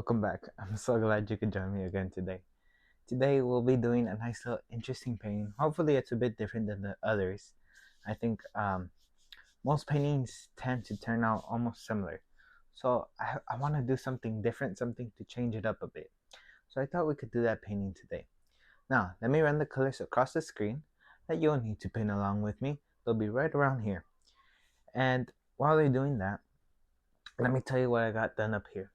welcome back. I'm so glad you could join me again today. Today we'll be doing a nice little interesting painting. Hopefully it's a bit different than the others. I think most paintings tend to turn out almost similar. So I want to do something different, something to change it up a bit. So I thought we could do that painting today. Now, let me run the colors across the screen that you'll need to paint along with me. They'll be right around here. And while they're doing that, let me tell you what I got done up here.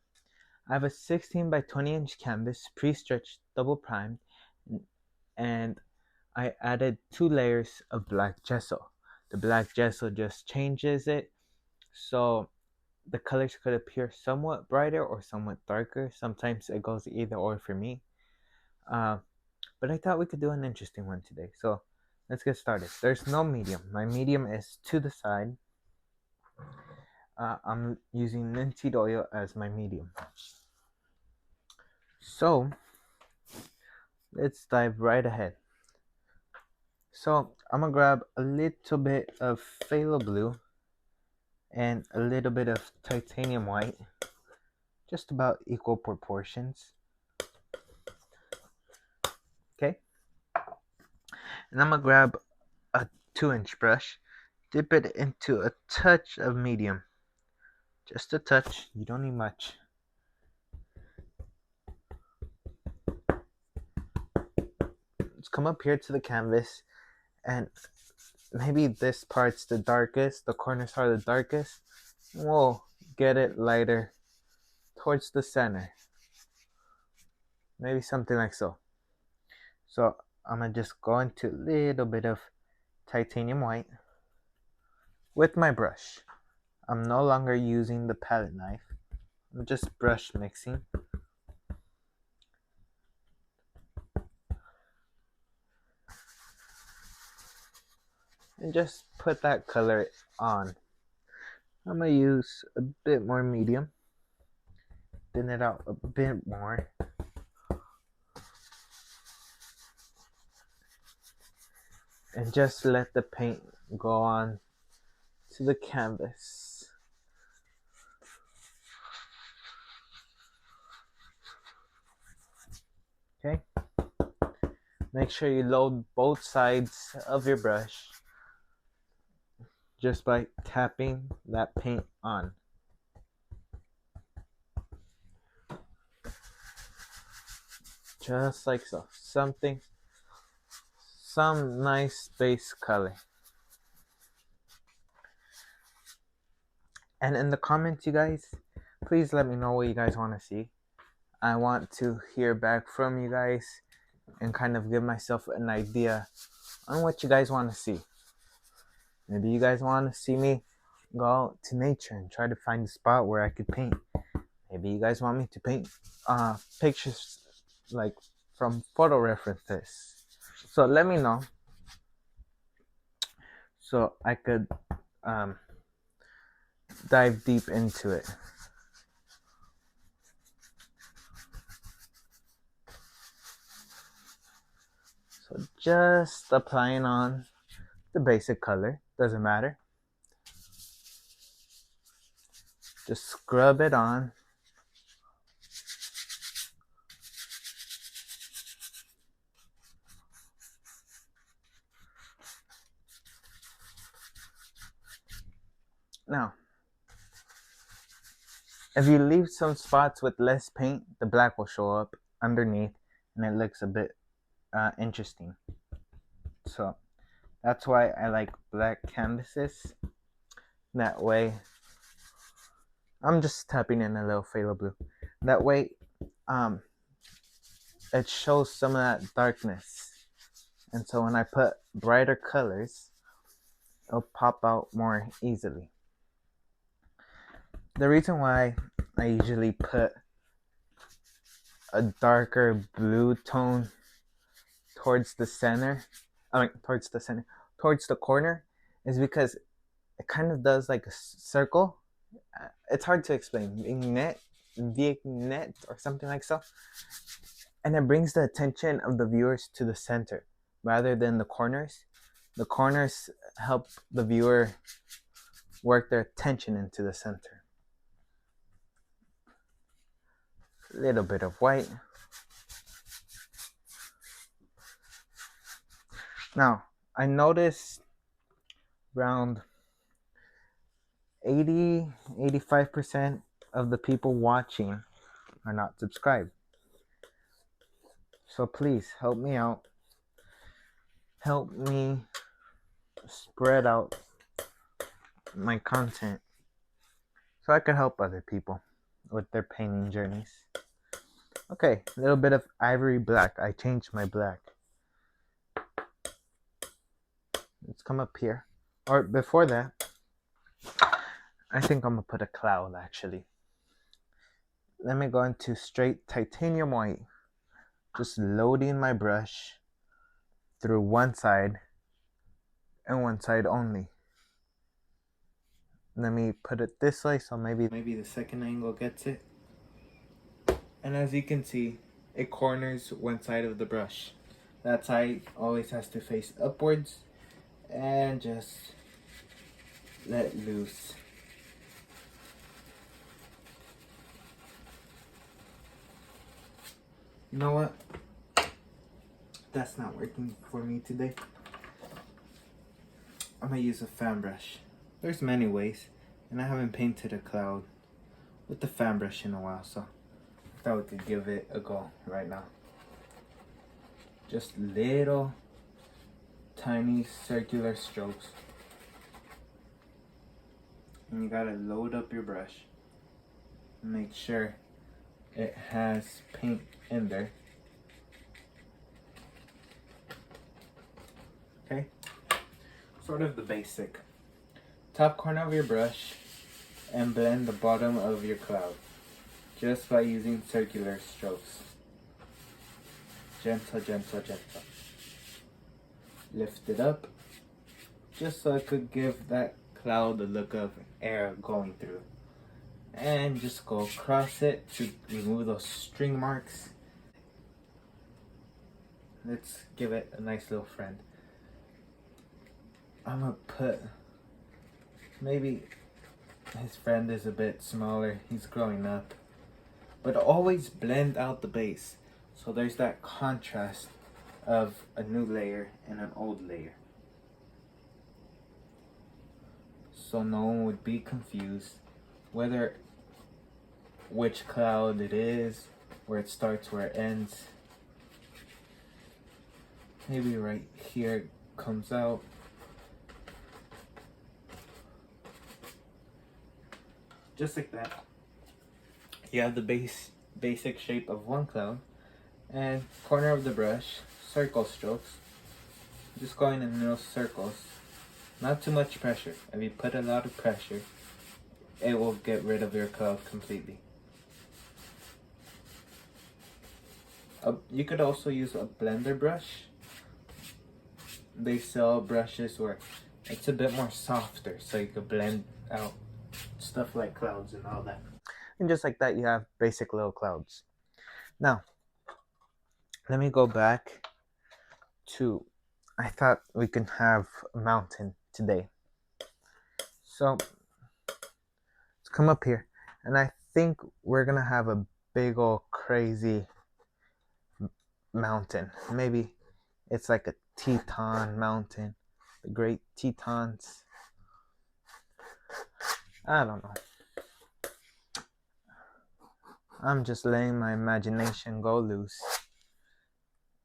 I have a 16 by 20 inch canvas, pre-stretched, double primed, and I added 2 layers of black gesso. The black gesso just changes it so the colors could appear somewhat brighter or somewhat darker. Sometimes it goes either or for me. But I thought we could do an interesting one today. So let's get started. There's no medium. My medium is to the side. I'm using linseed oil as my medium. So let's dive right ahead. So I'm gonna grab a little bit of phthalo blue and a little bit of titanium white, just about equal proportions. Okay, and I'm gonna grab a 2-inch brush, dip it into a touch of medium, just a touch, you don't need much. Let's come up here to the canvas, and maybe this part's the darkest, the corners are the darkest. We'll get it lighter towards the center, maybe something like so. So I'm gonna just go into a little bit of titanium white with my brush. I'm no longer using the palette knife, I'm just brush mixing. And just put that color on. I'm gonna use a bit more medium, thin it out a bit more. And just let the paint go on to the canvas. Okay? Make sure you load both sides of your brush just by tapping that paint on. Just like so. Some nice base color. And in the comments, you guys, please let me know what you guys want to see. I want to hear back from you guys and kind of give myself an idea on what you guys want to see. Maybe you guys want to see me go out to nature and try to find a spot where I could paint. Maybe you guys want me to paint pictures like from photo references. So let me know so I could dive deep into it. So just applying on the basic color, doesn't matter. Just scrub it on. Now, if you leave some spots with less paint, the black will show up underneath and it looks a bit interesting. So that's why I like black canvases. That way, I'm just tapping in a little phthalo blue. That way, it shows some of that darkness. And so when I put brighter colors, it'll pop out more easily. The reason why I usually put a darker blue tone towards the corner is because it kind of does like a circle. It's hard to explain. Vignette or something like so. And it brings the attention of the viewers to the center rather than the corners. The corners help the viewer work their attention into the center. little bit of white. Now, I noticed around 85% of the people watching are not subscribed. So please help me out. Help me spread out my content so I can help other people with their painting journeys. Okay, a little bit of ivory black. I changed my black. Let's come up here. Or before that, I think I'm gonna put a cloud actually. Let me go into straight titanium white. Just loading my brush through one side and one side only. Let me put it this way so maybe the second angle gets it. And as you can see, it corners one side of the brush. That side always has to face upwards, and just let loose. You know what? That's not working for me today. I'm gonna use a fan brush. There's many ways, and I haven't painted a cloud with the fan brush in a while, so I thought we could give it a go right now. Just little tiny circular strokes. And you gotta load up your brush. Make sure it has paint in there. Okay? Sort of the basic. Top corner of your brush and blend the bottom of your cloud just by using circular strokes. Gentle, gentle, gentle. Lift it up just so it could give that cloud the look of air going through. And just go across it to remove those string marks. Let's give it a nice little friend. I'm gonna put, maybe his friend is a bit smaller, he's growing up, but always blend out the base so there's that contrast of a new layer and an old layer, so no one would be confused whether which cloud it is, where it starts, where it ends. Maybe right here it comes out. Just like that. You have the basic shape of one cloud, and corner of the brush, circle strokes. Just going in little circles. Not too much pressure. If you put a lot of pressure, it will get rid of your cloud completely. You could also use a blender brush. They sell brushes where it's a bit more softer, so you could blend out stuff like clouds and all that. And just like that, you have basic little clouds. Now, let me go back to, I thought we can have a mountain today. So, let's come up here. And I think we're gonna have a big old crazy mountain. Maybe it's like a Teton mountain. The Great Tetons. I don't know. I'm just letting my imagination go loose,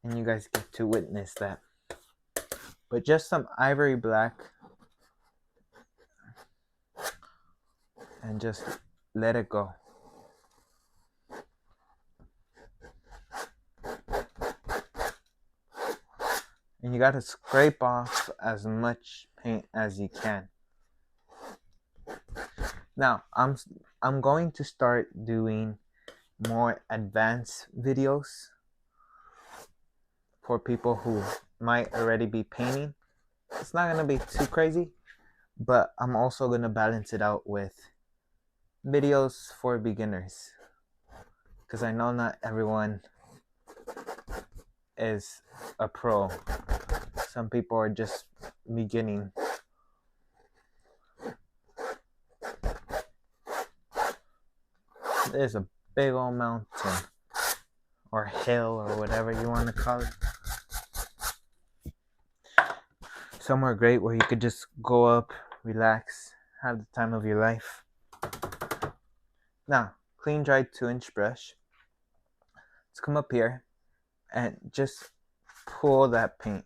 and you guys get to witness that. But just some ivory black, and just let it go. And you gotta scrape off as much paint as you can. Now, I'm going to start doing more advanced videos for people who might already be painting. It's not gonna be too crazy, but I'm also gonna balance it out with videos for beginners, because I know not everyone is a pro. Some people are just beginning. There's a big old mountain or hill or whatever you want to call it. Somewhere great where you could just go up, relax, have the time of your life. Now, clean dried 2-inch brush. Let's come up here and just pull that paint.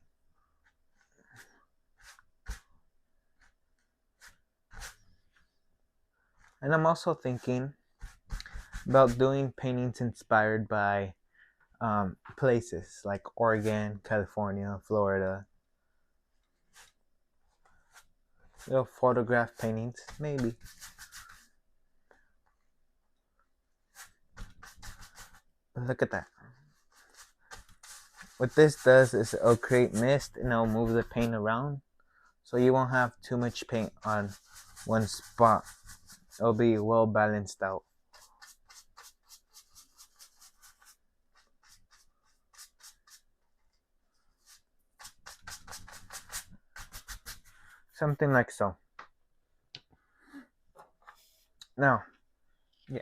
And I'm also thinking about doing paintings inspired by places like Oregon, California, Florida. Little photograph paintings, maybe. But look at that. What this does is it'll create mist and it'll move the paint around, so you won't have too much paint on one spot. It'll be well balanced out. Something like so. Now, yeah.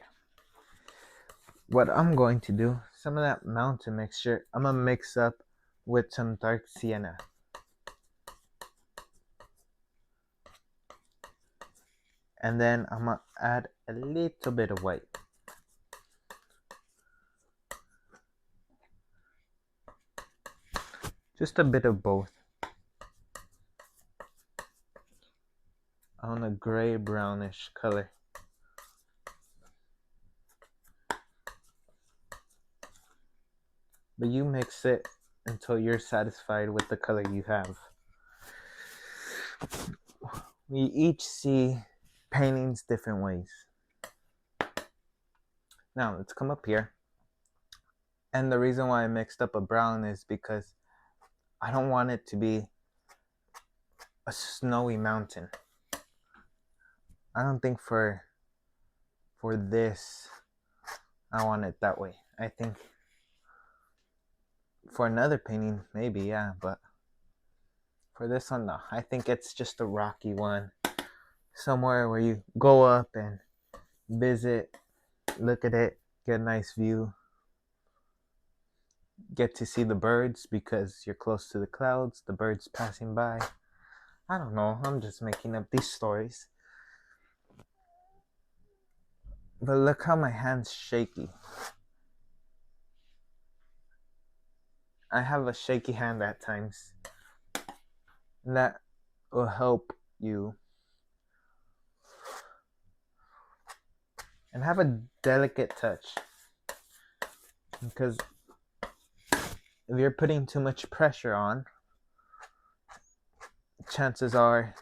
What I'm going to do, some of that mountain mixture, I'm going to mix up with some dark sienna. And then I'm going to add a little bit of white. Just a bit of both. On a gray brownish color. But you mix it until you're satisfied with the color you have. We each see paintings different ways. Now let's come up here. And the reason why I mixed up a brown is because I don't want it to be a snowy mountain. I don't think for this I want it that way. I think for another painting maybe, yeah, but for this one no. I think it's just a rocky one. Somewhere where you go up and visit, look at it, get a nice view. Get to see the birds because you're close to the clouds, the birds passing by. I don't know, I'm just making up these stories. But look how my hand's shaky. I have a shaky hand at times. And that will help you. And have a delicate touch. Because if you're putting too much pressure on, chances are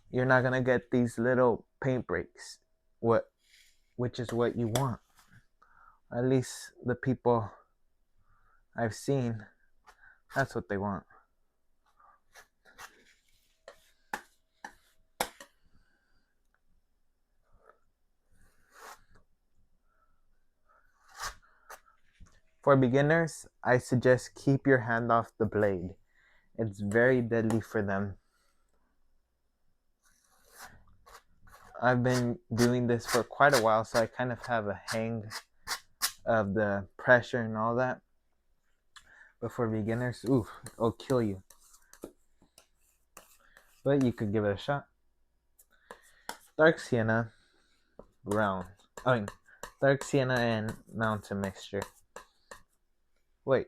you're not gonna get these little paint breaks, which is what you want. At least the people I've seen, that's what they want. For beginners, I suggest keep your hand off the blade. It's very deadly for them. I've been doing this for quite a while, so I kind of have a hang of the pressure and all that. But for beginners, oof, it'll kill you. But you could give it a shot. Dark sienna, brown. Dark sienna and mountain mixture. Wait,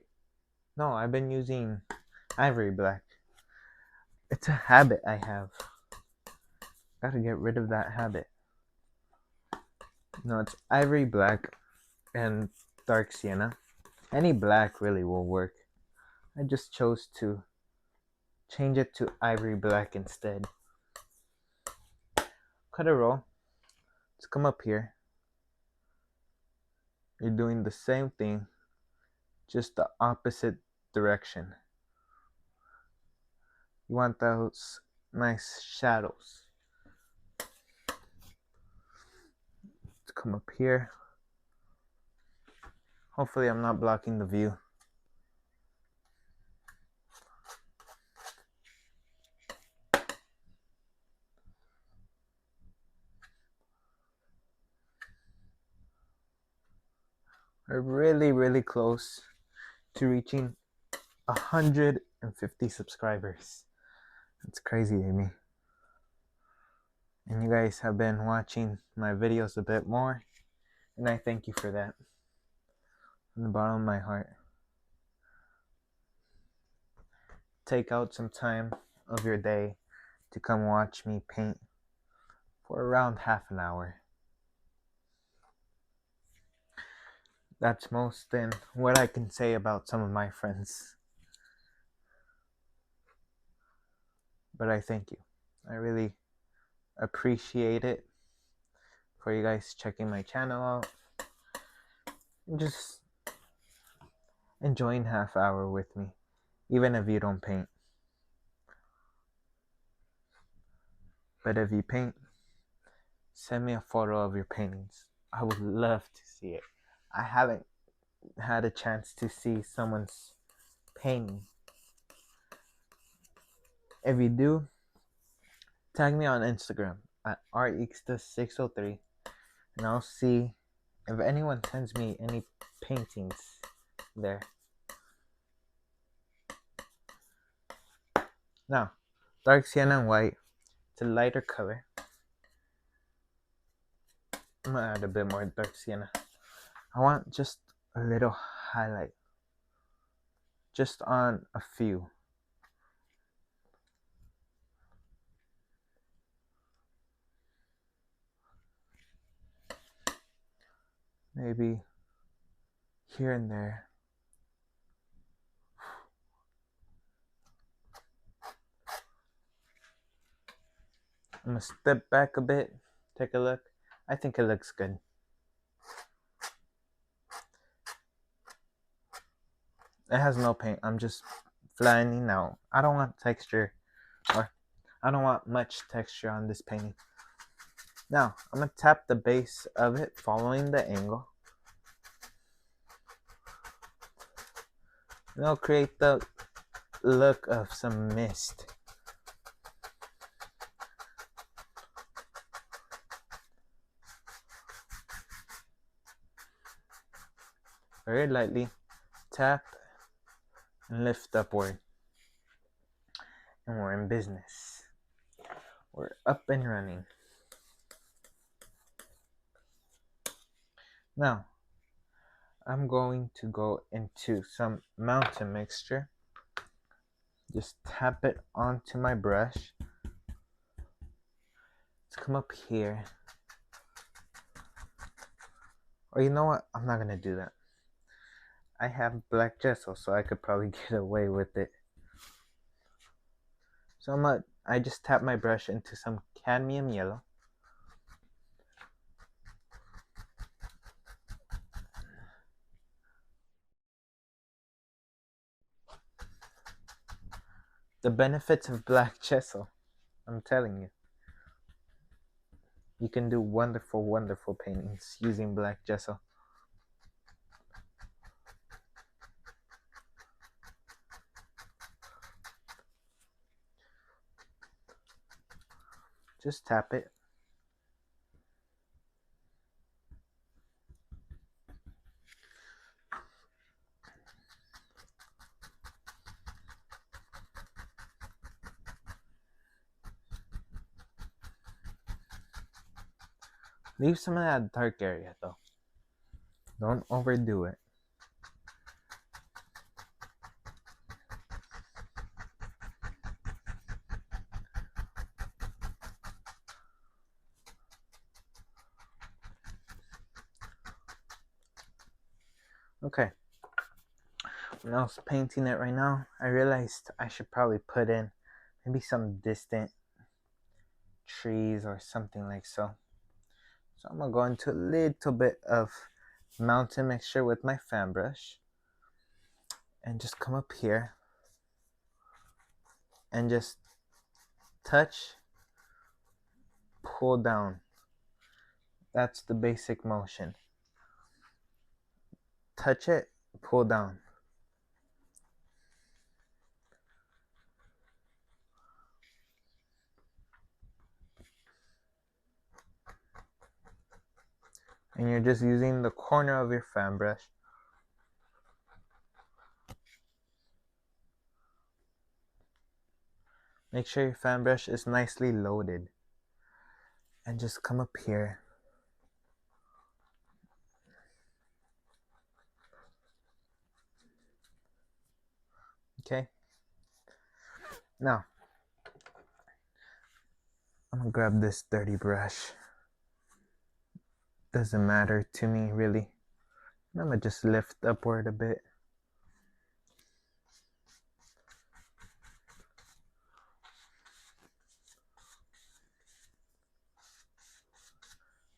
no, I've been using ivory black. It's a habit I have. Gotta get rid of that habit. No, it's ivory black and dark sienna. Any black really will work. I just chose to change it to ivory black instead. Cut a roll. Let's come up here. You're doing the same thing, just the opposite direction. You want those nice shadows. Let's come up here. Hopefully I'm not blocking the view. We're really close to reaching 150 subscribers. That's crazy to me. And you guys have been watching my videos a bit more, and I thank you for that from the bottom of my heart. Take out some time of your day to come watch me paint for around half an hour. That's most than what I can say about some of my friends. But I thank you. I really appreciate it for you guys checking my channel out and just enjoying half hour with me, even if you don't paint. But if you paint, send me a photo of your paintings. I would love to see it. I haven't had a chance to see someone's painting. If you do, tag me on Instagram at rxta603 and I'll see if anyone sends me any paintings there. Now, dark sienna and white. It's a lighter color. I'm gonna add a bit more dark sienna. I want just a little highlight, just on a few. Maybe here and there. I'm gonna step back a bit, take a look. I think it looks good. It has no paint. I'm just flattening out. I don't want texture, or I don't want much texture on this painting. Now, I'm gonna tap the base of it following the angle. And it'll create the look of some mist. Very lightly, tap and lift upward. And we're in business. We're up and running. Now, I'm going to go into some mountain mixture. Just tap it onto my brush. Let's come up here. Or you know what? I'm not gonna do that. I have black gesso, so I could probably get away with it. So I just tap my brush into some cadmium yellow. The benefits of black gesso, I'm telling you. You can do wonderful paintings using black gesso. Just tap it. Leave some of that dark area though. Don't overdo it. Okay. When I was painting it right now, I realized I should probably put in maybe some distant trees or something like so. So I'm gonna go into a little bit of mountain mixture with my fan brush and just come up here and just touch, pull down. That's the basic motion. Touch it, pull down. And you're just using the corner of your fan brush Make sure your fan brush is nicely loaded. And just come up here. Okay. Now, I'm gonna grab this dirty brush. Doesn't matter to me really. I'm gonna just lift upward a bit.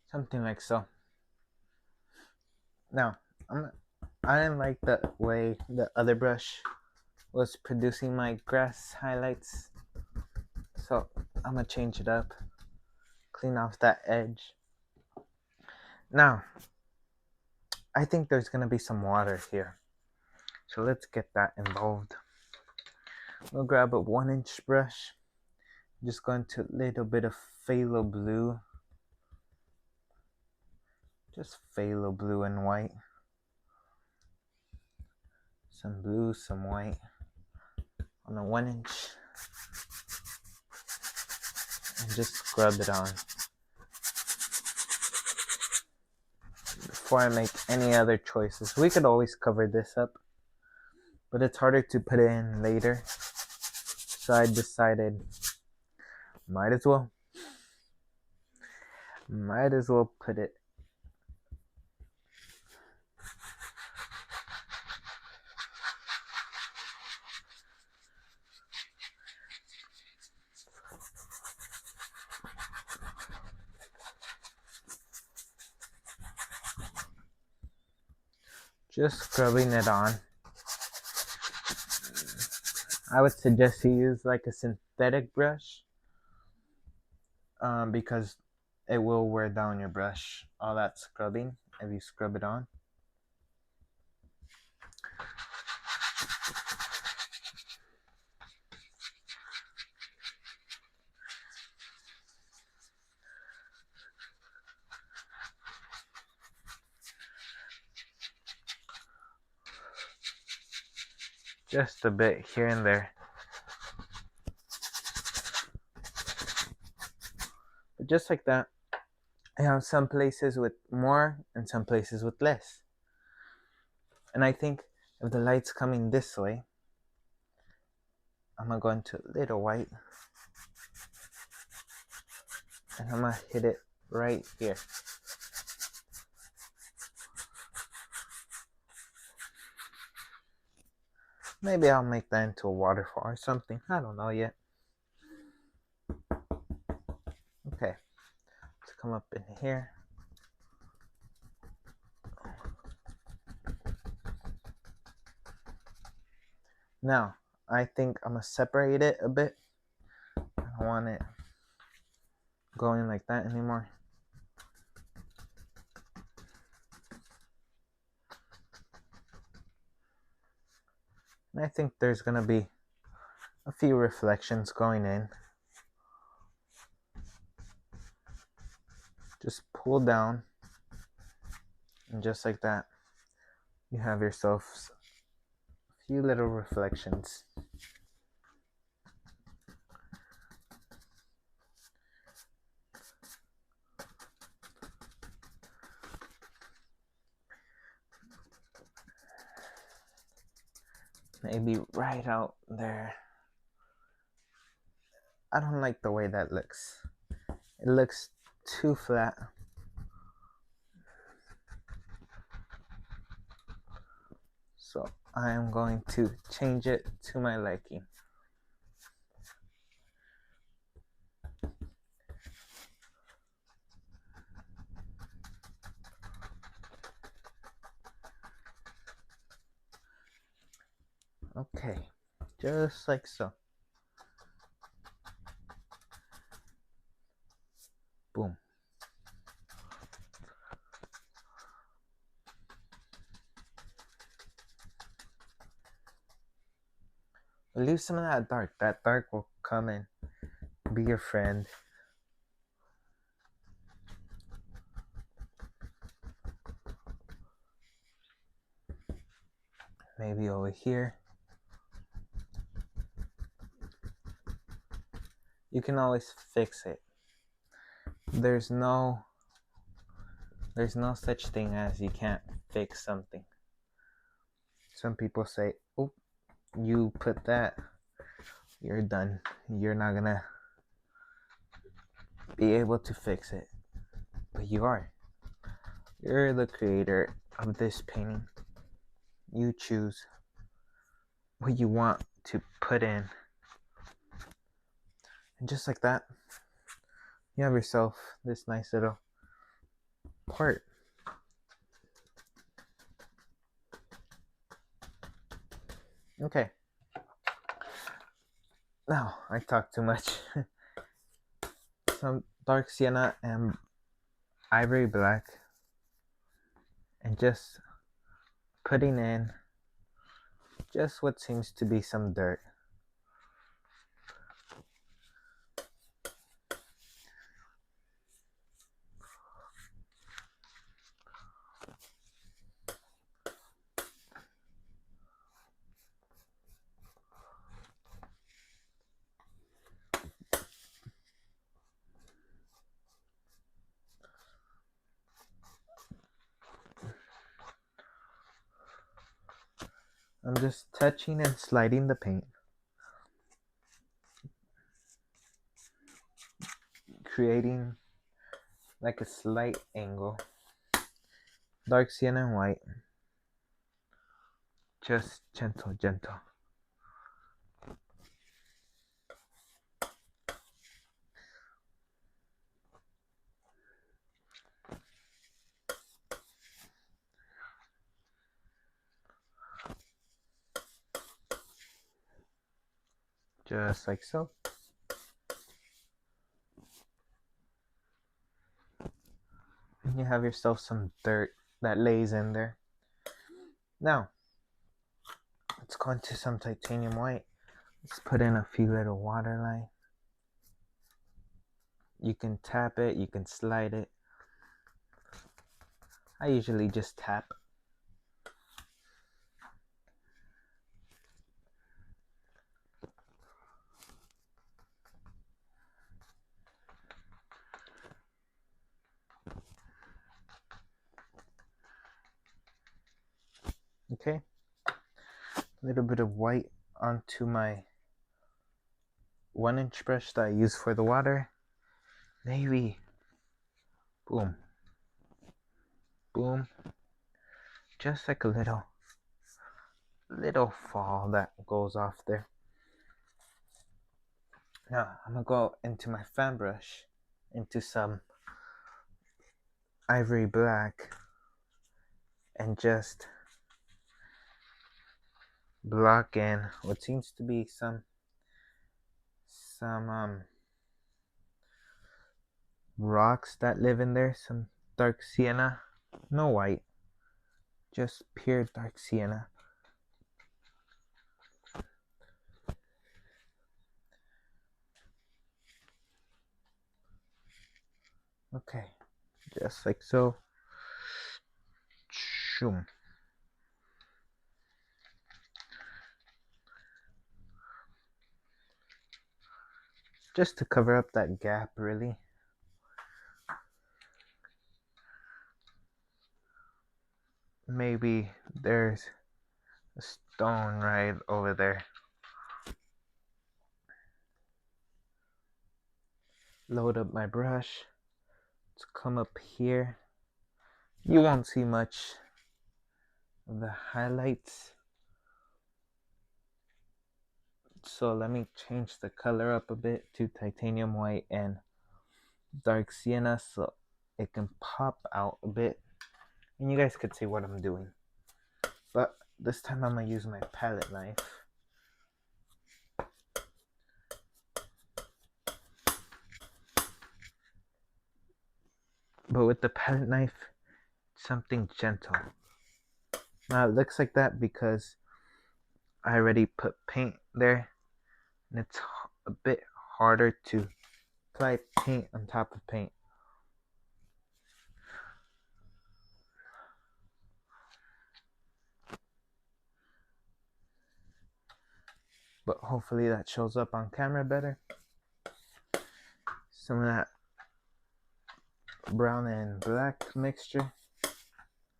Something like so. Now, I didn't like the way the other brush was producing my grass highlights. So I'm gonna change it up. Clean off that edge. Now, I think there's gonna be some water here. So let's get that involved. We'll grab a 1-inch brush. Just going to a little bit of phthalo blue. Just phthalo blue and white. Some blue, some white. On a 1-inch. And just scrub it on. Before I make any other choices. We could always cover this up. But it's harder to put it in later. So I decided might as well put it. Just scrubbing it on. I would suggest you use like a synthetic brush because it will wear down your brush, all that scrubbing, if you scrub it on. Just a bit here and there. But just like that, I have some places with more and some places with less. And I think if the light's coming this way, I'm gonna go into a little white. And I'm gonna hit it right here. Maybe I'll make that into a waterfall or something. I don't know yet. Okay. Let's come up in here. Now, I think I'm gonna separate it a bit. I don't want it going like that anymore. And I think there's gonna be a few reflections going in. Just pull down, and just like that, you have yourself a few little reflections. Maybe right out there. I don't like the way that looks. It looks too flat. So I am going to change it to my liking. Okay, just like so. Boom. Leave some of that dark. That dark will come and be your friend. Maybe over here. you can always fix it. There's no such thing as you can't fix something. Some people say, "Oh, you put that, you're done. You're not gonna be able to fix it." But you are. You're the creator of this painting. You choose what you want to put in. And just like that, you have yourself this nice little part. Okay. Now, I talk too much. Some dark sienna and ivory black, and just putting in just what seems to be some dirt. I'm just touching and sliding the paint, creating like a slight angle. Dark sienna and white. Just gentle, gentle. Just like so. And you have yourself some dirt that lays in there. Now, let's go into some titanium white. Let's put in a few little waterlines. You can tap it, you can slide it. I usually just tap. Okay. A little bit of white onto my 1-inch brush that I use for the water. Maybe. Boom. Boom. Just like a little fall that goes off there. Now I'm gonna go into my fan brush, into some ivory black, and just block in what seems to be some rocks that live in there, some dark sienna, no white, just pure dark sienna. Okay, just like so. Shoom. Just to cover up that gap, really. Maybe there's a stone right over there. Load up my brush. Let's come up here. You won't see much of the highlights. So let me change the color up a bit to titanium white and dark sienna so it can pop out a bit. And you guys could see what I'm doing. But this time I'm going to use my palette knife. But with the palette knife, something gentle. Now it looks like that because I already put paint there. And it's a bit harder to apply paint on top of paint. But hopefully that shows up on camera better. some of that brown and black mixture,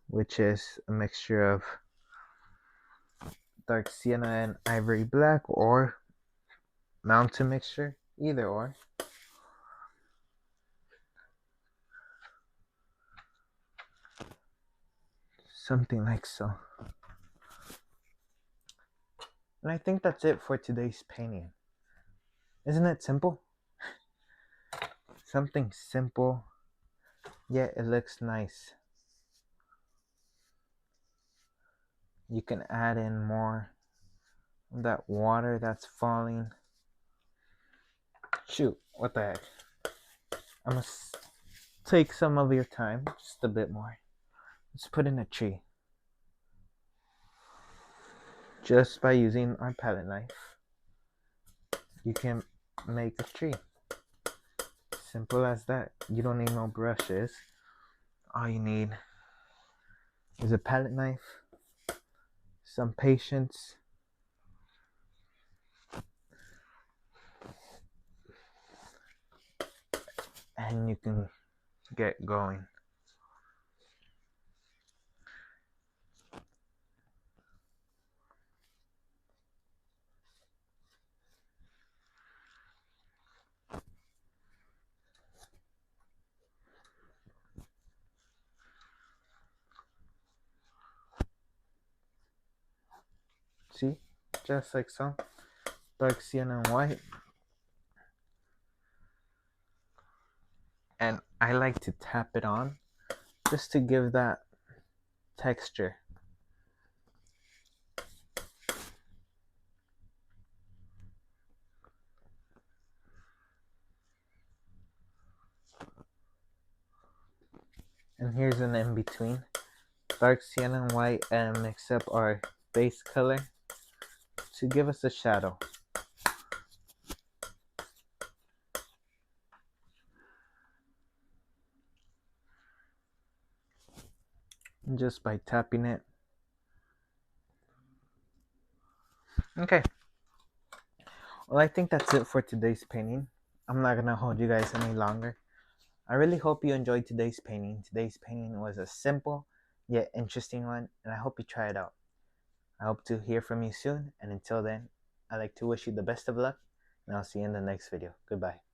which is a mixture of dark sienna and ivory black, or mountain mixture, either or. Something like so. And I think that's it for today's painting. Isn't it simple? Something simple, yet it looks nice. You can add in more of that water that's falling. Shoot, what the heck? I must take some of your time, just a bit more. Let's put in a tree. Just by using our palette knife, you can make a tree. Simple as that. You don't need no brushes. All you need is a palette knife, some patience, and you can get going. See? Just like so. Dark sienna and white. And I like to tap it on just to give that texture. And here's an in-between. Dark sienna and white, and mix up our base color to give us a shadow. And just by tapping it. Okay. Well, I think that's it for today's painting. I'm not gonna hold you guys any longer. I really hope you enjoyed today's painting. Today's painting was a simple yet interesting one, and I hope you try it out. I hope to hear from you soon, and until then, I'd like to wish you the best of luck, and I'll see you in the next video. Goodbye.